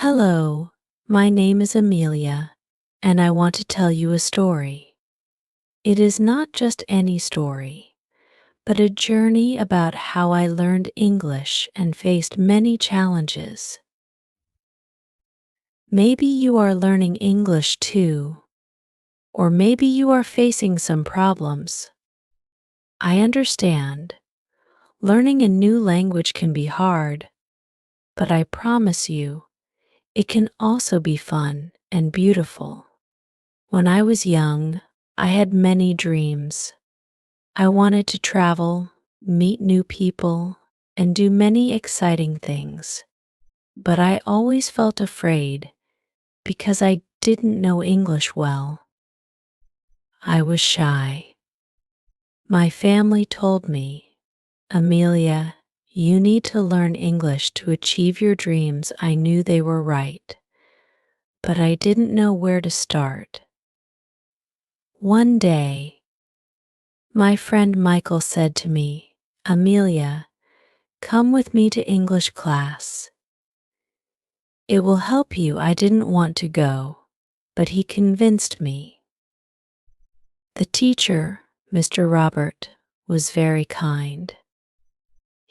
Hello, my name is Amelia, and I want to tell you a story. It is not just any story, but a journey about how I learned English and faced many challenges. Maybe you are learning English too, or maybe you are facing some problems. I understand. Learning a new language can be hard, but I promise you, it can also be fun and beautiful. When I was young, I had many dreams. I wanted to travel, meet new people, and do many exciting things. But I always felt afraid because I didn't know English well. I was shy. My family told me, Amelia, you need to learn English to achieve your dreams. I knew they were right, but I didn't know where to start. One day, my friend Michael said to me, Amelia, come with me to English class. It will help you. I didn't want to go, but he convinced me. The teacher, Mr. Robert, was very kind.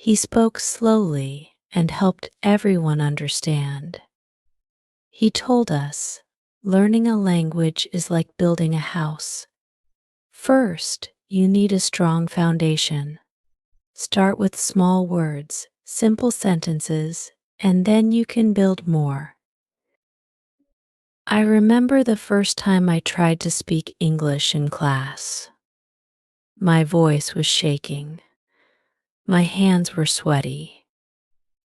He spoke slowly and helped everyone understand. He told us, learning a language is like building a house. First, you need a strong foundation. Start with small words, simple sentences, and then you can build more. I remember the first time I tried to speak English in class. My voice was shaking. My hands were sweaty.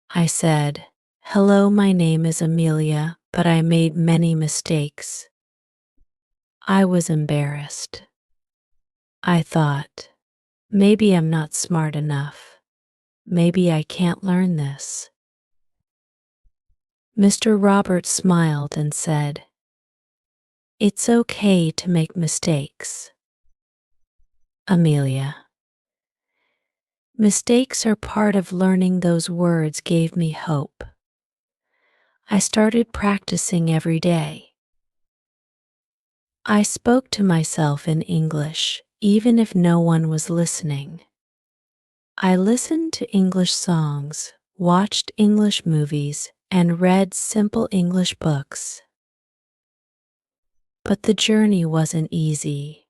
I said, "Hello, my name is Amelia, but I made many mistakes." I was embarrassed. I thought, maybe I'm not smart enough. Maybe I can't learn this. Mr. Roberts smiled and said, "It's okay to make mistakes, Amelia. Mistakes are part of learning." Those words gave me hope. I started practicing every day. I spoke to myself in English, even if no one was listening. I listened to English songs, watched English movies, and read simple English books. But the journey wasn't easy.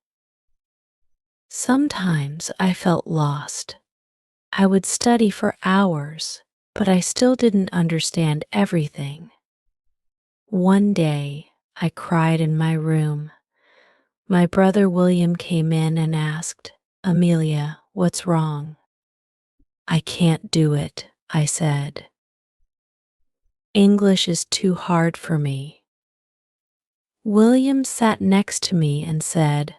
Sometimes I felt lost. I would study for hours, but I still didn't understand everything. One day, I cried in my room. My brother William came in and asked, "Amelia, what's wrong?" "I can't do it," I said. "English is too hard for me." William sat next to me and said,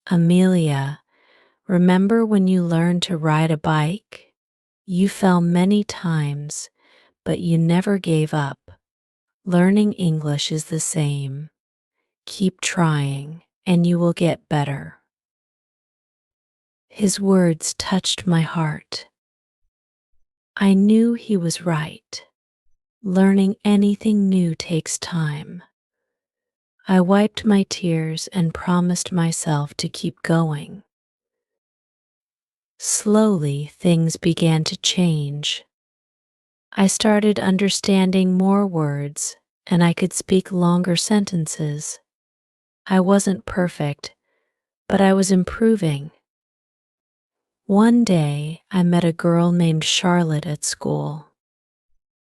"Amelia, remember when you learned to ride a bike? You fell many times, but you never gave up. Learning English is the same. Keep trying, and you will get better." His words touched my heart. I knew he was right. Learning anything new takes time. I wiped my tears and promised myself to keep going. Slowly, things began to change. I started understanding more words, and I could speak longer sentences. I wasn't perfect, but I was improving. One day, I met a girl named Charlotte at school.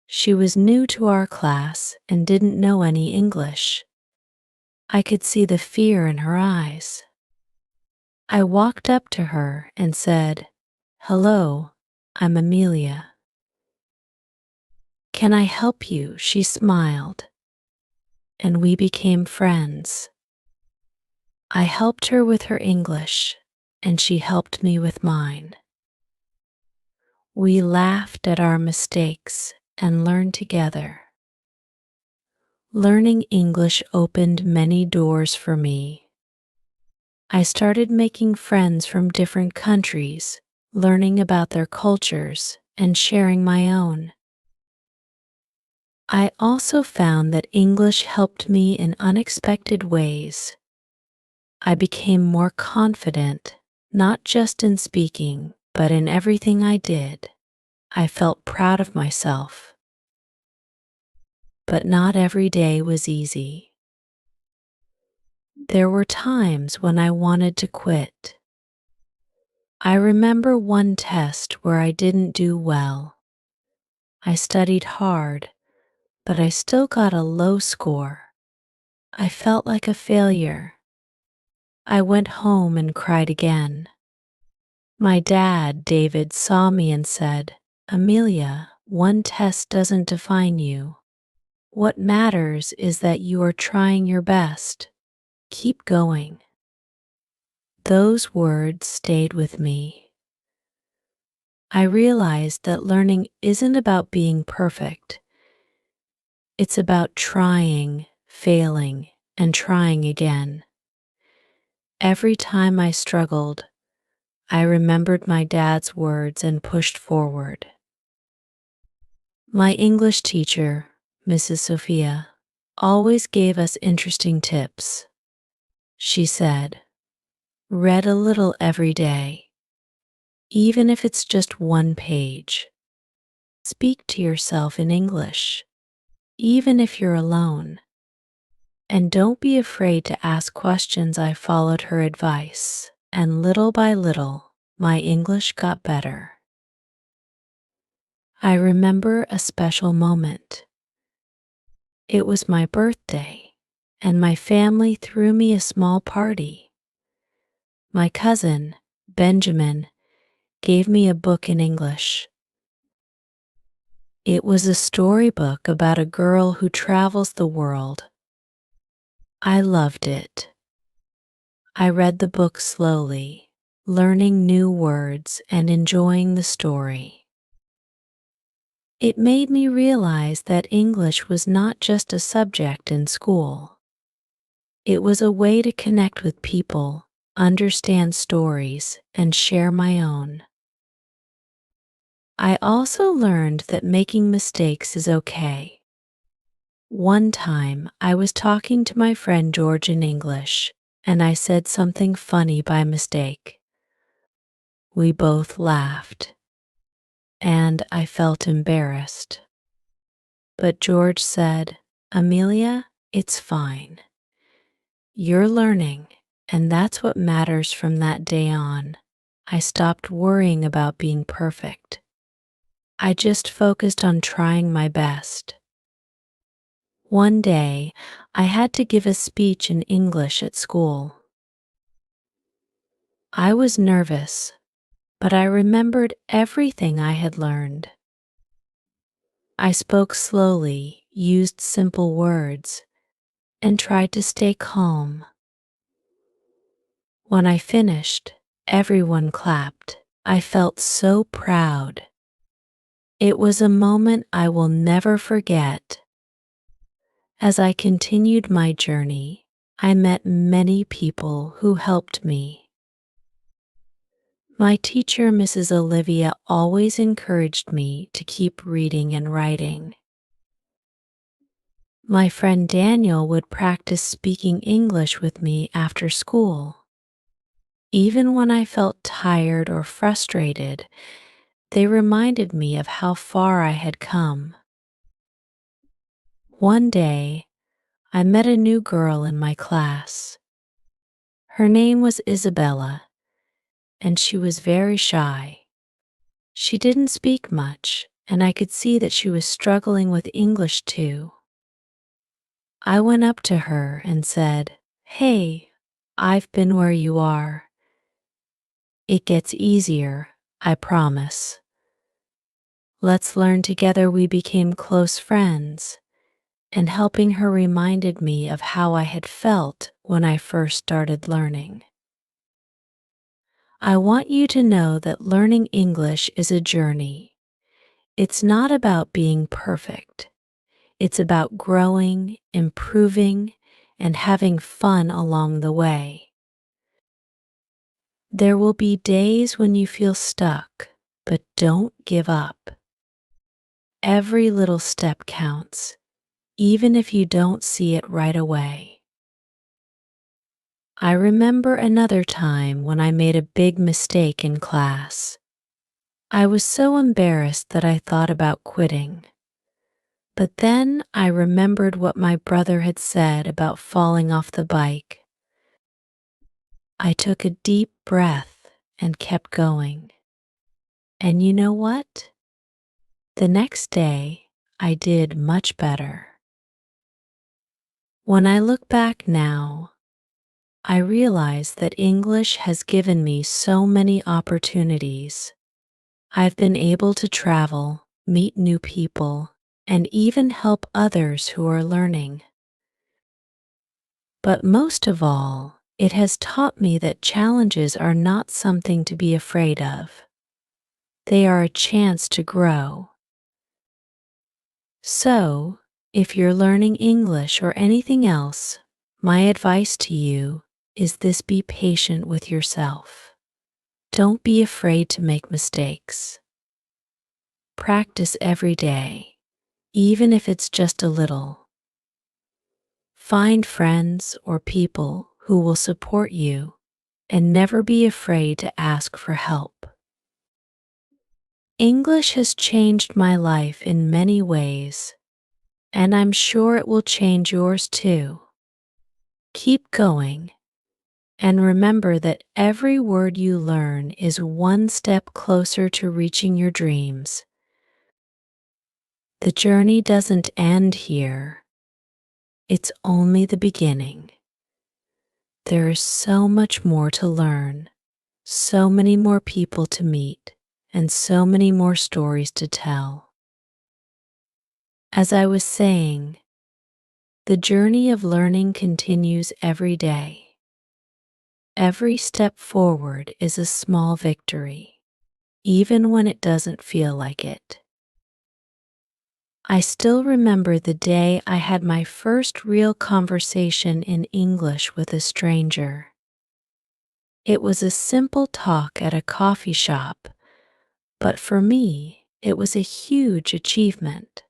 She was new to our class and didn't know any English. I could see the fear in her eyes. I walked up to her and said, "Hello, I'm Amelia. Can I help you?" She smiled, and we became friends. I helped her with her English, and she helped me with mine. We laughed at our mistakes and learned together. Learning English opened many doors for me. I started making friends from different countries, learning about their cultures, and sharing my own. I also found that English helped me in unexpected ways. I became more confident, not just in speaking, but in everything I did. I felt proud of myself. But not every day was easy. There were times when I wanted to quit. I remember one test where I didn't do well. I studied hard, but I still got a low score. I felt like a failure. I went home and cried again. My dad, David, saw me and said, "Amelia, one test doesn't define you. What matters is that you are trying your best. Keep going." Those words stayed with me. I realized that learning isn't about being perfect. It's about trying, failing, and trying again. Every time I struggled, I remembered my dad's words and pushed forward. My English teacher, Mrs. Sophia, always gave us interesting tips. She said, "Read a little every day, even if it's just one page. Speak to yourself in English, even if you're alone. And don't be afraid to ask questions." I followed her advice, and little by little, my English got better. I remember a special moment. It was my birthday, and my family threw me a small party. My cousin, Benjamin, gave me a book in English. It was a storybook about a girl who travels the world. I loved it. I read the book slowly, learning new words and enjoying the story. It made me realize that English was not just a subject in school. It was a way to connect with people, understand stories, and share my own. I also learned that making mistakes is okay. One time, I was talking to my friend George in English, and I said something funny by mistake. We both laughed, and I felt embarrassed. But George said, "Amelia, it's fine. You're learning, and that's what matters." From that day on, I stopped worrying about being perfect. I just focused on trying my best. One day, I had to give a speech in English at school. I was nervous, but I remembered everything I had learned. I spoke slowly, used simple words, and tried to stay calm. When I finished, everyone clapped. I felt so proud. It was a moment I will never forget. As I continued my journey, I met many people who helped me. My teacher, Mrs. Olivia, always encouraged me to keep reading and writing. My friend Daniel would practice speaking English with me after school. Even when I felt tired or frustrated, they reminded me of how far I had come. One day, I met a new girl in my class. Her name was Isabella, and she was very shy. She didn't speak much, and I could see that she was struggling with English too. I went up to her and said, "Hey, I've been where you are. It gets easier, I promise. Let's learn together." We became close friends, and helping her reminded me of how I had felt when I first started learning. I want you to know that learning English is a journey. It's not about being perfect. It's about growing, improving, and having fun along the way. There will be days when you feel stuck, but don't give up. every little step counts, even if you don't see it right away. I remember another time when I made a big mistake in class. I was so embarrassed that I thought about quitting. But then I remembered what my brother had said about falling off the bike. I took a deep breath and kept going. And you know what? The next day, I did much better. When I look back now, I realize that English has given me so many opportunities. I've been able to travel, meet new people, and even help others who are learning. But most of all, it has taught me that challenges are not something to be afraid of. They are a chance to grow. So, if you're learning English or anything else, my advice to you is this: be patient with yourself. Don't be afraid to make mistakes. Practice every day, even if it's just a little. Find friends or people who will support you, and never be afraid to ask for help. English has changed my life in many ways, and I'm sure it will change yours too. Keep going, and remember that every word you learn is one step closer to reaching your dreams. The journey doesn't end here. It's only the beginning. There is so much more to learn, so many more people to meet, and so many more stories to tell. As I was saying, the journey of learning continues every day. Every step forward is a small victory, even when it doesn't feel like it. I still remember the day I had my first real conversation in English with a stranger. It was a simple talk at a coffee shop, but for me, it was a huge achievement.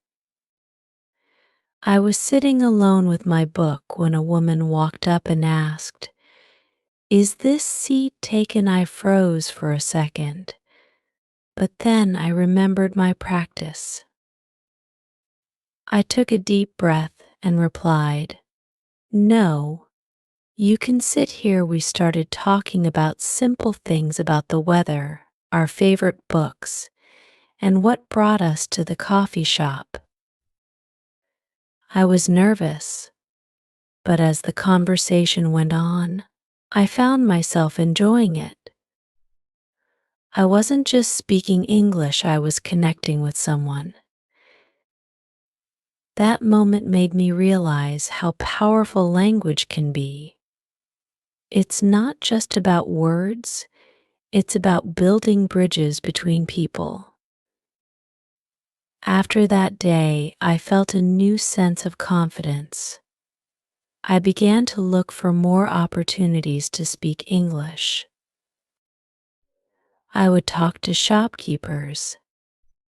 I was sitting alone with my book when a woman walked up and asked, "Is this seat taken?" I froze for a second, but then I remembered my practice. I took a deep breath and replied, "No, you can sit here." We started talking about simple things, about the weather, our favorite books, and what brought us to the coffee shop. I was nervous, but as the conversation went on, I found myself enjoying it. I wasn't just speaking English, I was connecting with someone. That moment made me realize how powerful language can be. It's not just about words, it's about building bridges between people. After that day, I felt a new sense of confidence. I began to look for more opportunities to speak English. I would talk to shopkeepers,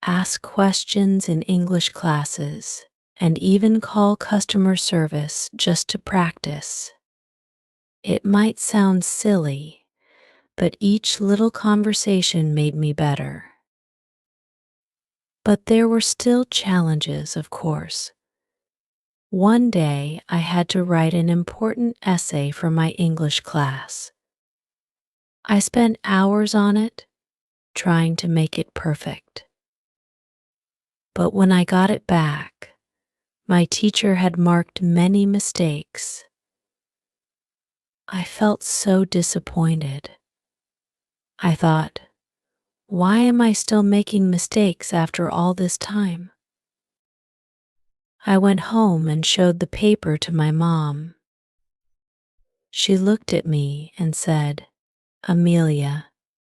ask questions in English classes, and even call customer service just to practice. It might sound silly, but each little conversation made me better. But there were still challenges, of course. One day, I had to write an important essay for my English class. I spent hours on it, trying to make it perfect. But when I got it back, my teacher had marked many mistakes. I felt so disappointed. I thought, why am I still making mistakes after all this time? I went home and showed the paper to my mom. She looked at me and said, "Amelia,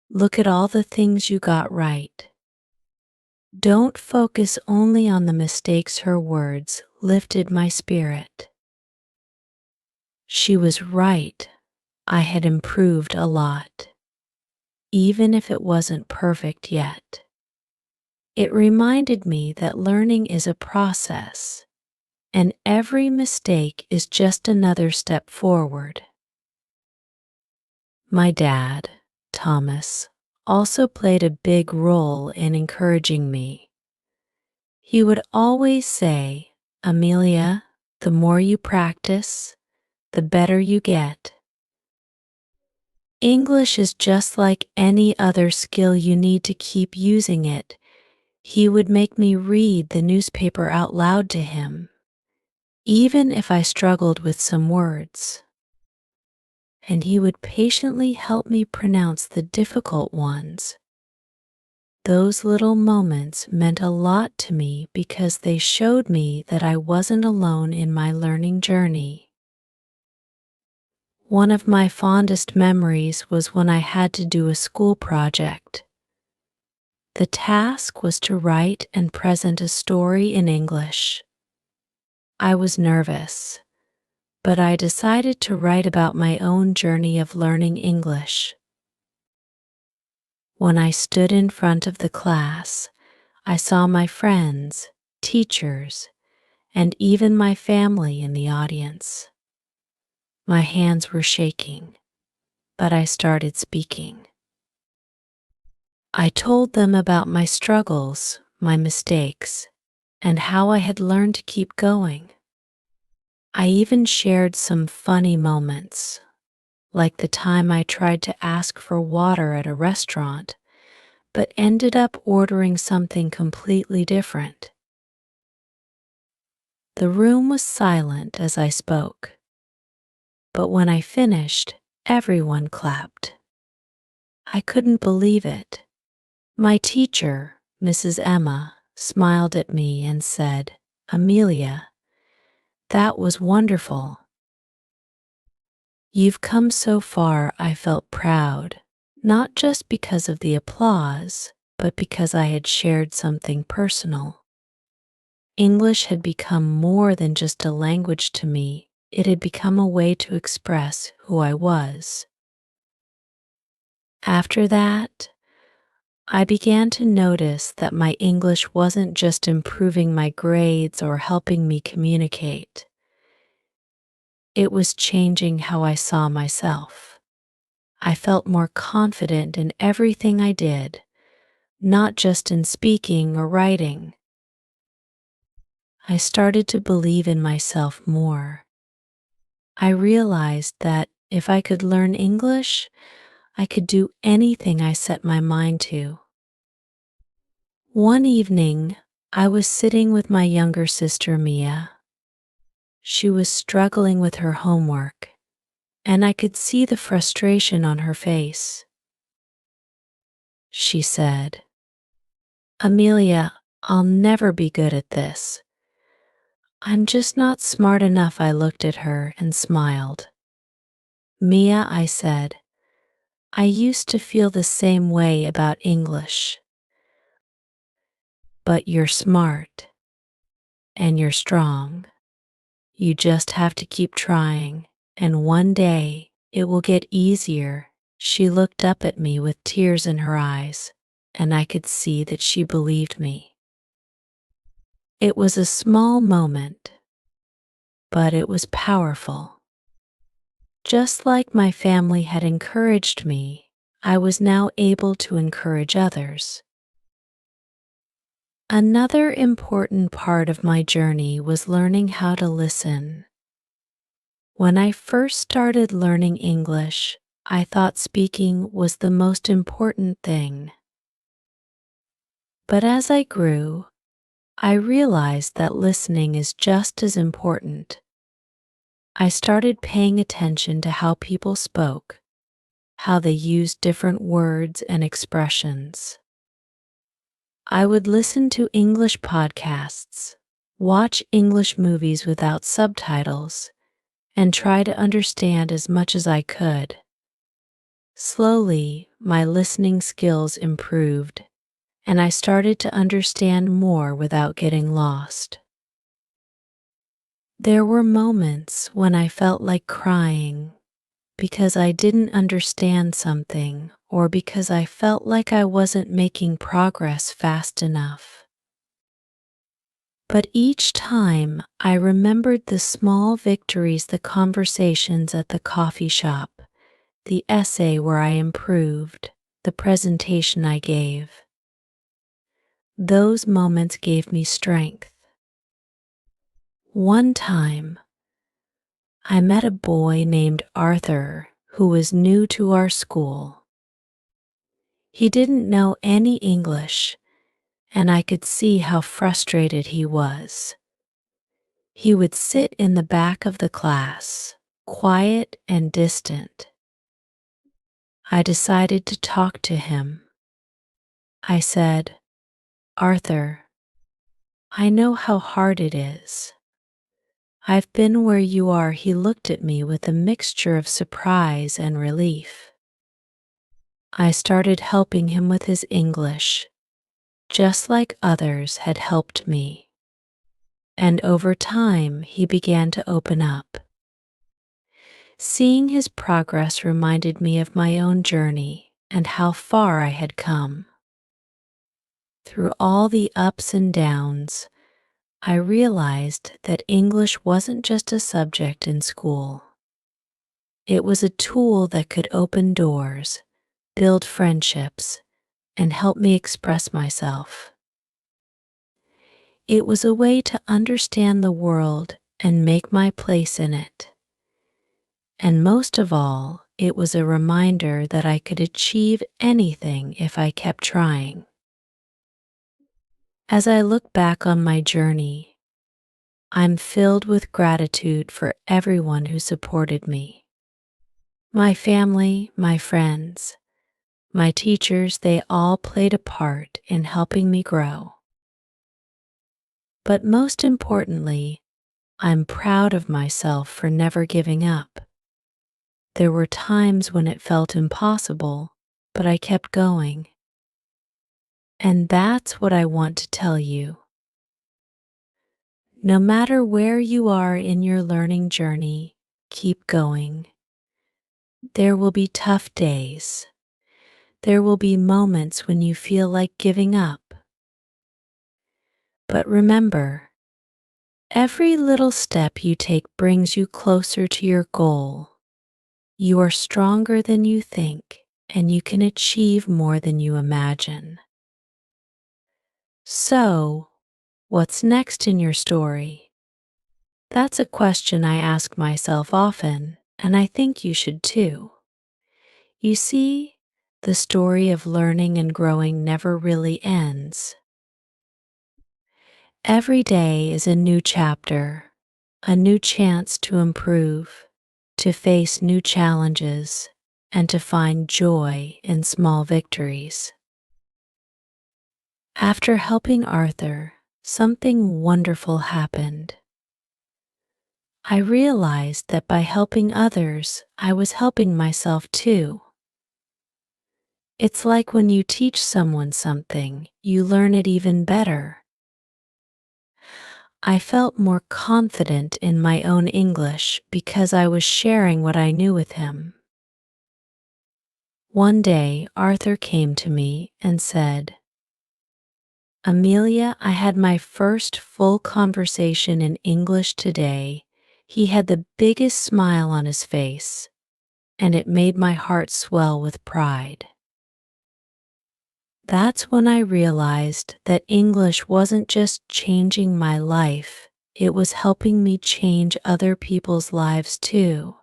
look at all the things you got right." Don't focus only on the mistakes. Her words lifted my spirit. She was right. I had improved a lot, even if it wasn't perfect yet. It reminded me that learning is a process, and every mistake is just another step forward. My dad, Thomas, also played a big role in encouraging me. He would always say, "Amelia, the more you practice, the better you get. English is just like any other skill, you need to keep using it." He would make me read the newspaper out loud to him, even if I struggled with some words. And he would patiently help me pronounce the difficult ones. Those little moments meant a lot to me because they showed me that I wasn't alone in my learning journey. One of my fondest memories was when I had to do a school project. The task was to write and present a story in English. I was nervous, but I decided to write about my own journey of learning English. When I stood in front of the class, I saw my friends, teachers, and even my family in the audience. My hands were shaking, but I started speaking. I told them about my struggles, my mistakes, and how I had learned to keep going. I even shared some funny moments, like the time I tried to ask for water at a restaurant, but ended up ordering something completely different. The room was silent as I spoke, but when I finished, everyone clapped. I couldn't believe it. My teacher, Mrs. Emma, smiled at me and said, "Amelia, that was wonderful. You've come so far." I felt proud, not just because of the applause, but because I had shared something personal. English had become more than just a language to me, it had become a way to express who I was. After that, I began to notice that my English wasn't just improving my grades or helping me communicate. It was changing how I saw myself. I felt more confident in everything I did, not just in speaking or writing. I started to believe in myself more. I realized that if I could learn English, I could do anything I set my mind to. One evening, I was sitting with my younger sister, Mia. She was struggling with her homework, and I could see the frustration on her face. She said, "Amelia, I'll never be good at this. I'm just not smart enough." I looked at her and smiled. "Mia," I said, "I used to feel the same way about English. But you're smart and you're strong. You just have to keep trying, and one day it will get easier." She looked up at me with tears in her eyes, and I could see that she believed me. It was a small moment, but it was powerful. Just like my family had encouraged me, I was now able to encourage others. Another important part of my journey was learning how to listen. When I first started learning English, I thought speaking was the most important thing. But as I grew, I realized that listening is just as important. I started paying attention to how people spoke, how they used different words and expressions. I would listen to English podcasts, watch English movies without subtitles, and try to understand as much as I could. Slowly, my listening skills improved, and I started to understand more without getting lost. There were moments when I felt like crying, because I didn't understand something or because I felt like I wasn't making progress fast enough. But each time I remembered the small victories, the conversations at the coffee shop, the essay where I improved, the presentation I gave. Those moments gave me strength. One time, I met a boy named Arthur who was new to our school. He didn't know any English, and I could see how frustrated he was. He would sit in the back of the class, quiet and distant. I decided to talk to him. I said, "Arthur, I know how hard it is. I've been where you are." He looked at me with a mixture of surprise and relief. I started helping him with his English, just like others had helped me. And over time, he began to open up. Seeing his progress reminded me of my own journey and how far I had come. Through all the ups and downs, I realized that English wasn't just a subject in school. It was a tool that could open doors, build friendships, and help me express myself. It was a way to understand the world and make my place in it. And most of all, it was a reminder that I could achieve anything if I kept trying. As I look back on my journey, I'm filled with gratitude for everyone who supported me. My family, my friends, my teachers, they all played a part in helping me grow. But most importantly, I'm proud of myself for never giving up. There were times when it felt impossible, but I kept going. And that's what I want to tell you. No matter where you are in your learning journey, keep going. There will be tough days. There will be moments when you feel like giving up. But remember, every little step you take brings you closer to your goal. You are stronger than you think, and you can achieve more than you imagine. So, what's next in your story? That's a question I ask myself often, and I think you should too. You see, the story of learning and growing never really ends. Every day is a new chapter, a new chance to improve, to face new challenges, and to find joy in small victories. After helping Arthur, something wonderful happened. I realized that by helping others, I was helping myself too. It's like when you teach someone something, you learn it even better. I felt more confident in my own English because I was sharing what I knew with him. One day, Arthur came to me and said, "Amelia, I had my first full conversation in English today." He had the biggest smile on his face, and it made my heart swell with pride. That's when I realized that English wasn't just changing my life, it was helping me change other people's lives too.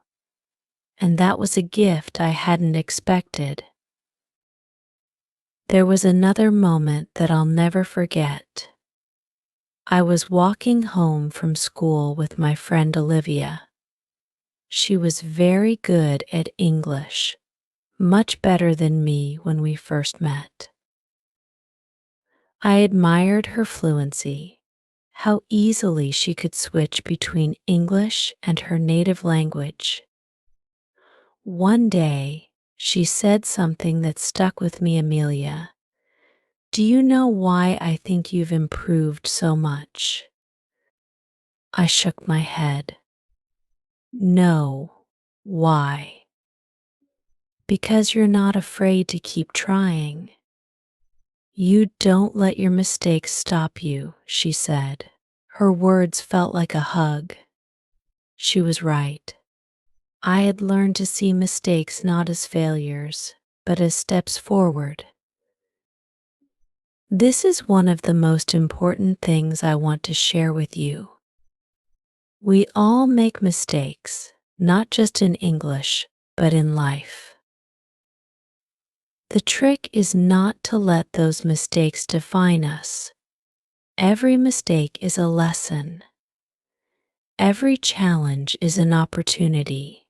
And that was a gift I hadn't expected. There was another moment that I'll never forget. I was walking home from school with my friend Olivia. She was very good at English, much better than me when we first met. I admired her fluency, how easily she could switch between English and her native language. One day, she said something that stuck with me. "Amelia, do you know why I think you've improved so much?" I shook my head. "No, why?" Because you're not afraid to keep trying. You don't let your mistakes stop you, she said. Her words felt like a hug. She was right. I had learned to see mistakes not as failures, but as steps forward. This is one of the most important things I want to share with you. We all make mistakes, not just in English, but in life. The trick is not to let those mistakes define us. Every mistake is a lesson. Every challenge is an opportunity.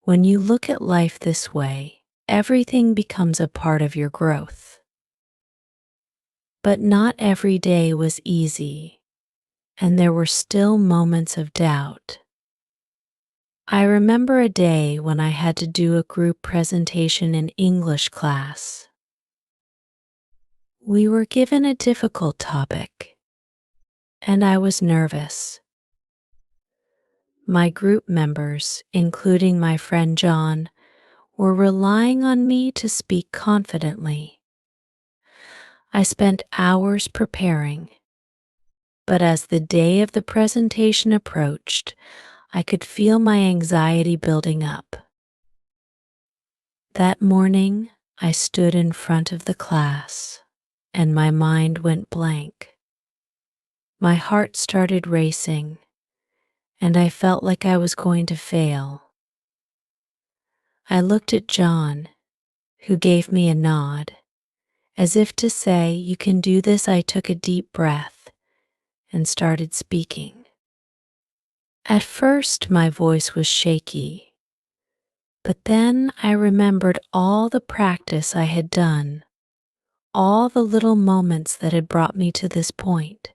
When you look at life this way, everything becomes a part of your growth. But not every day was easy, and there were still moments of doubt. I remember a day when I had to do a group presentation in English class. We were given a difficult topic, and I was nervous. My group members, including my friend John, were relying on me to speak confidently. I spent hours preparing, but as the day of the presentation approached, I could feel my anxiety building up. That morning, I stood in front of the class, and my mind went blank. My heart started racing, and I felt like I was going to fail. I looked at John, who gave me a nod. As if to say, "You can do this," I took a deep breath and started speaking. At first, my voice was shaky, but then I remembered all the practice I had done, all the little moments that had brought me to this point.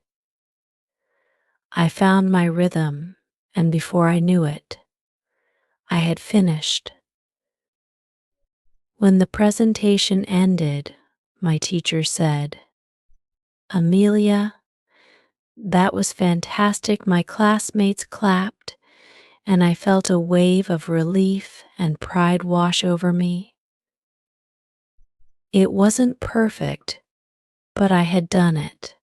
I found my rhythm, and before I knew it, I had finished. When the presentation ended, my teacher said, "Amelia, that was fantastic." My classmates clapped, and I felt a wave of relief and pride wash over me. It wasn't perfect, but I had done it.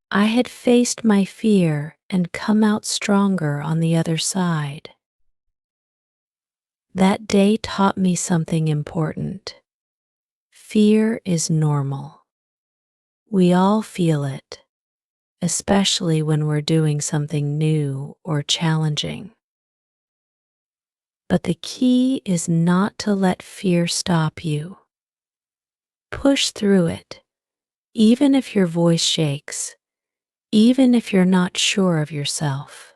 I had faced my fear and come out stronger on the other side. That day taught me something important. Fear is normal. We all feel it, especially when we're doing something new or challenging. But the key is not to let fear stop you. Push through it, even if your voice shakes, even if you're not sure of yourself.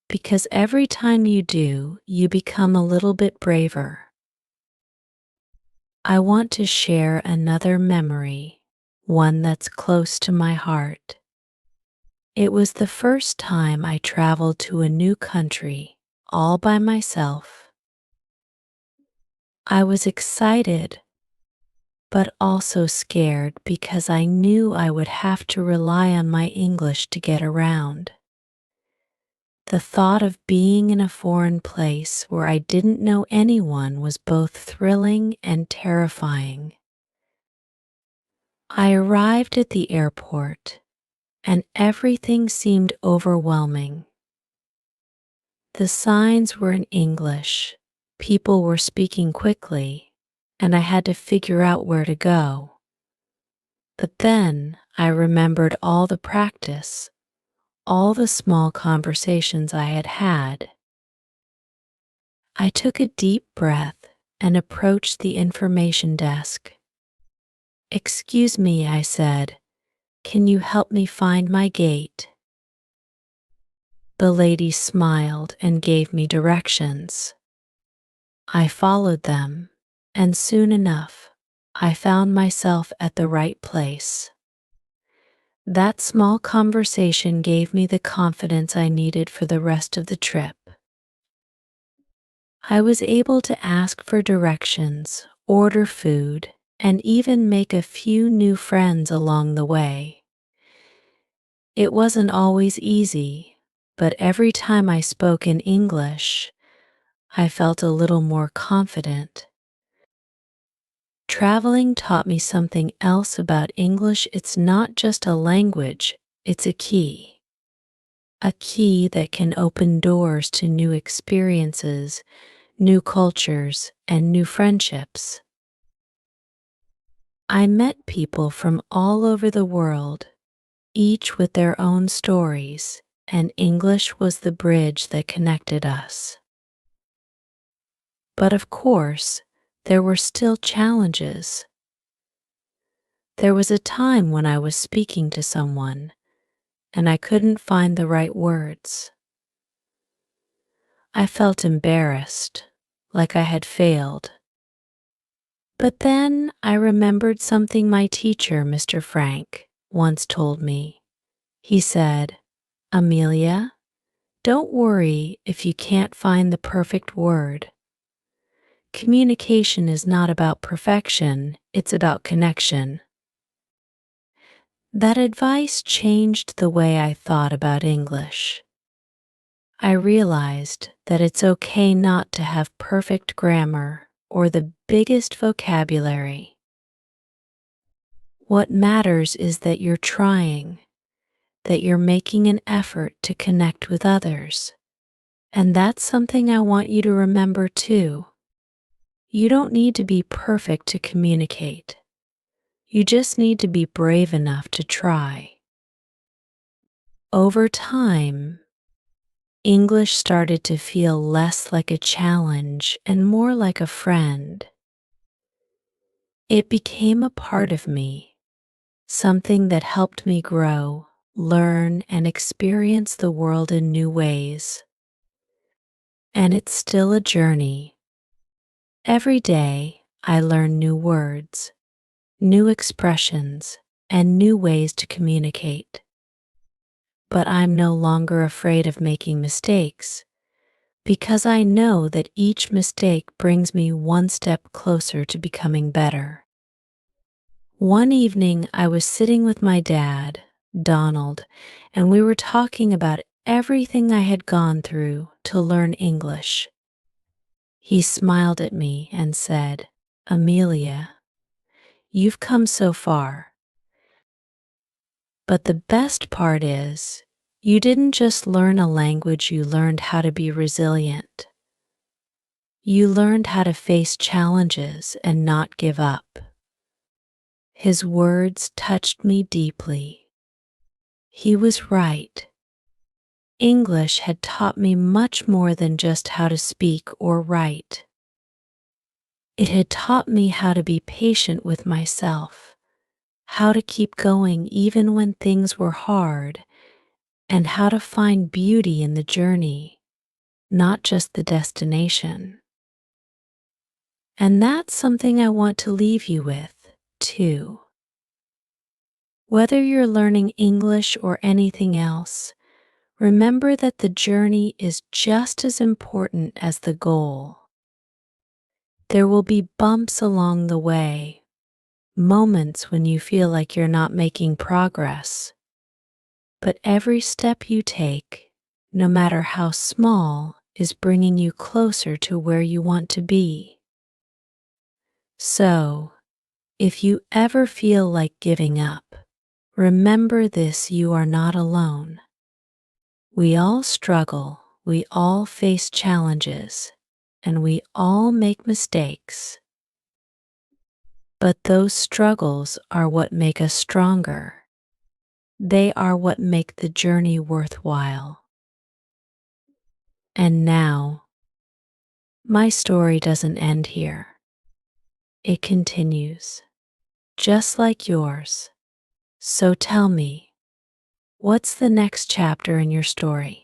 Because every time you do, you become a little bit braver. I want to share another memory, one that's close to my heart. It was the first time I traveled to a new country, all by myself. I was excited, but also scared because I knew I would have to rely on my English to get around. The thought of being in a foreign place where I didn't know anyone was both thrilling and terrifying. I arrived at the airport, and everything seemed overwhelming. The signs were in English, people were speaking quickly, and I had to figure out where to go. But then I remembered all the practice, all the small conversations I had had. I took a deep breath and approached the information desk. "Excuse me," I said, "can you help me find my gate?" The lady smiled and gave me directions. I followed them, and soon enough, I found myself at the right place. That small conversation gave me the confidence I needed for the rest of the trip. I was able to ask for directions, order food, and even make a few new friends along the way. It wasn't always easy, but every time I spoke in English, I felt a little more confident. Traveling taught me something else about English. It's not just a language, it's a key. A key that can open doors to new experiences, new cultures, and new friendships. I met people from all over the world, each with their own stories, and English was the bridge that connected us. But of course, there were still challenges. There was a time when I was speaking to someone and I couldn't find the right words. I felt embarrassed, like I had failed. But then I remembered something my teacher, Mr. Frank, once told me. He said, "Amelia, don't worry if you can't find the perfect word. Communication is not about perfection, it's about connection." That advice changed the way I thought about English. I realized that it's okay not to have perfect grammar or the biggest vocabulary. What matters is that you're trying, that you're making an effort to connect with others. And that's something I want you to remember too. You don't need to be perfect to communicate. You just need to be brave enough to try. Over time, English started to feel less like a challenge and more like a friend. It became a part of me, something that helped me grow, learn, and experience the world in new ways. And it's still a journey. Every day, I learn new words, new expressions, and new ways to communicate. But I'm no longer afraid of making mistakes, because I know that each mistake brings me one step closer to becoming better. One evening, I was sitting with my dad, Donald, and we were talking about everything I had gone through to learn English. He smiled at me and said, "Amelia, you've come so far. But the best part is, you didn't just learn a language, you learned how to be resilient. You learned how to face challenges and not give up." His words touched me deeply. He was right. English had taught me much more than just how to speak or write. It had taught me how to be patient with myself, how to keep going even when things were hard, and how to find beauty in the journey, not just the destination. And that's something I want to leave you with, too. Whether you're learning English or anything else, remember that the journey is just as important as the goal. There will be bumps along the way, moments when you feel like you're not making progress. But every step you take, no matter how small, is bringing you closer to where you want to be. So, if you ever feel like giving up, remember this: you are not alone. We all struggle, we all face challenges, and we all make mistakes. But those struggles are what make us stronger. They are what make the journey worthwhile. And now, my story doesn't end here. It continues, just like yours. So tell me, what's the next chapter in your story?